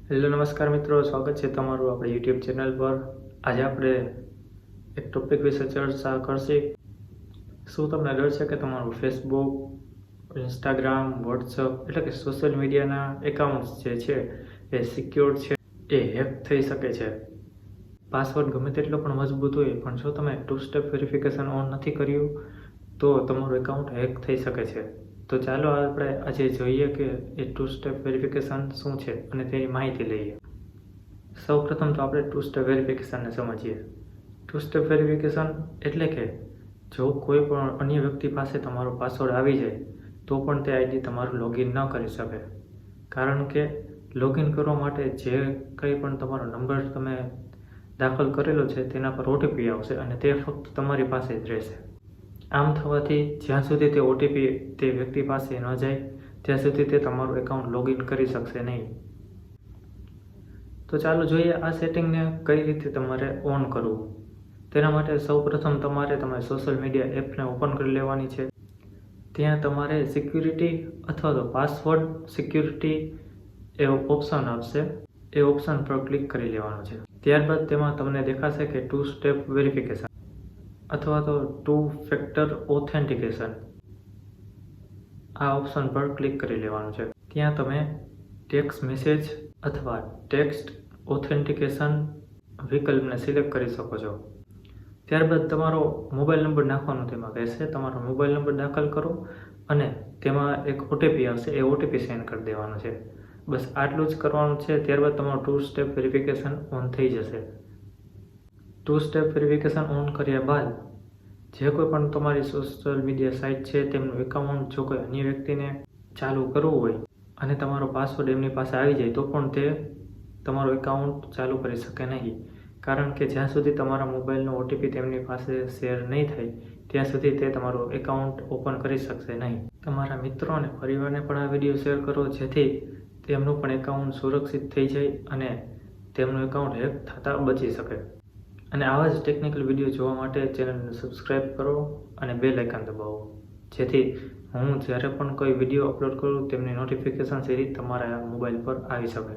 Hello નમસ્કાર મિત્રો, સ્વાગત છે તમારું આપણી યુટ્યુબ ચેનલ પર। આજે આપણે એક ટોપિક વિશે ચર્ચા કરશું। શું તમને ડર છે કે તમારું ફેસબુક, ઇન્સ્ટાગ્રામ, વોટ્સઅપ એટલે કે સોશિયલ મીડિયાના એકાઉન્ટ્સ જે છે એ સિક્યોર છે, એ હેક થઈ શકે છે? પાસવર્ડ ગમે તેટલો પણ મજબૂત હોય પણ જો તમે 2 સ્ટેપ વેરિફિકેશન ઓન નથી કર્યું તો તમારું એકાઉન્ટ હેક થઈ શકે છે। તો ચાલો આપણે આજે જોઈએ કે એ 2 સ્ટેપ વેરિફિકેશન શું છે અને તેની માહિતી લઈએ। સૌપ્રથમ તો આપણે 2 સ્ટેપ વેરિફિકેશનને સમજીએ। 2 સ્ટેપ વેરિફિકેશન એટલે કે જો કોઈ પણ અન્ય વ્યક્તિ પાસે તમારો પાસવર્ડ આવી જાય તો પણ તે આઈડી તમારું લોગિન ન કરી શકે, કારણ કે લોગિન કરવા માટે જે કંઈ પણ તમારો નંબર તમે દાખલ કરેલો છે તેના પર ઓટીપી આવશે અને તે ફક્ત તમારી પાસે જ રહેશે। આમ થવાથી જ્યાં સુધી તે ઓટીપી તે વ્યક્તિ પાસે ન જાય ત્યાં સુધી તે તમારું એકાઉન્ટ લોગિન કરી શકશે નહીં। તો ચાલો જોઈએ આ સેટિંગને કઈ રીતે તમારે ઓન કરવું। તેના માટે સૌપ્રથમ તમારે સોશિયલ મીડિયા એપને ઓપન કરી લેવાની છે। ત્યાં તમારે સિક્યુરિટી અથવા તો પાસવર્ડ સિક્યુરિટી એ ઓપ્શન આવશે, એ ઓપ્શન પર ક્લિક કરી લેવાનું છે। ત્યારબાદ તેમાં તમને દેખાશે કે 2 સ્ટેપ વેરિફિકેશન અથવા તો 2 ફેક્ટર ઓથેન્ટિકેશન, આ ઓપ્શન પર ક્લિક કરી લેવાનું છે। ત્યાં તમે ટેક્સ્ટ મેસેજ અથવા ટેક્સ્ટ ઓથેન્ટિકેશન વિકલ્પને સિલેક્ટ કરી શકો છો। ત્યારબાદ તમારો મોબાઈલ નંબર નાખવાનો તેમાં કહેશે, તમારો મોબાઈલ નંબર દાખલ કરો અને તેમાં એક ઓટીપી આવશે, એ ઓટીપી સેન્ડ કરી દેવાનો છે। બસ આટલું જ કરવાનું છે। ત્યારબાદ તમારું 2 સ્ટેપ વેરિફિકેશન ઓન થઈ જશે। 2 સ્ટેપ વેરિફિકેશન ઓન કર્યા બાદ જે કોઈ પણ તમારી સોશિયલ મીડિયા સાઇટ છે તેમનું એકાઉન્ટ જો કોઈ અન્ય વ્યક્તિને ચાલુ કરવું હોય અને તમારો પાસવર્ડ એમની પાસે આવી જાય તો પણ તે તમારું એકાઉન્ટ ચાલુ કરી શકે નહીં, કારણ કે જ્યાં સુધી તમારા મોબાઈલનો ઓટીપી તેમની પાસે શેર નહીં થાય ત્યાં સુધી તે તમારું એકાઉન્ટ ઓપન કરી શકશે નહીં। તમારા મિત્રો અને પરિવારને પણ આ વિડીયો શેર કરો જેથી તેમનું પણ એકાઉન્ટ સુરક્ષિત થઈ જાય અને તેમનું એકાઉન્ટ હેક થતાં બચી શકે। અને આવા જ ટેકનિકલ વિડીયો જોવા માટે ચેનલને સબસ્ક્રાઈબ કરો અને બેલ આઇકન દબાવો, જેથી હું જ્યારે પણ કોઈ વિડીયો અપલોડ કરું તેમની નોટિફિકેશન સીધી તમારા મોબાઈલ પર આવી શકે।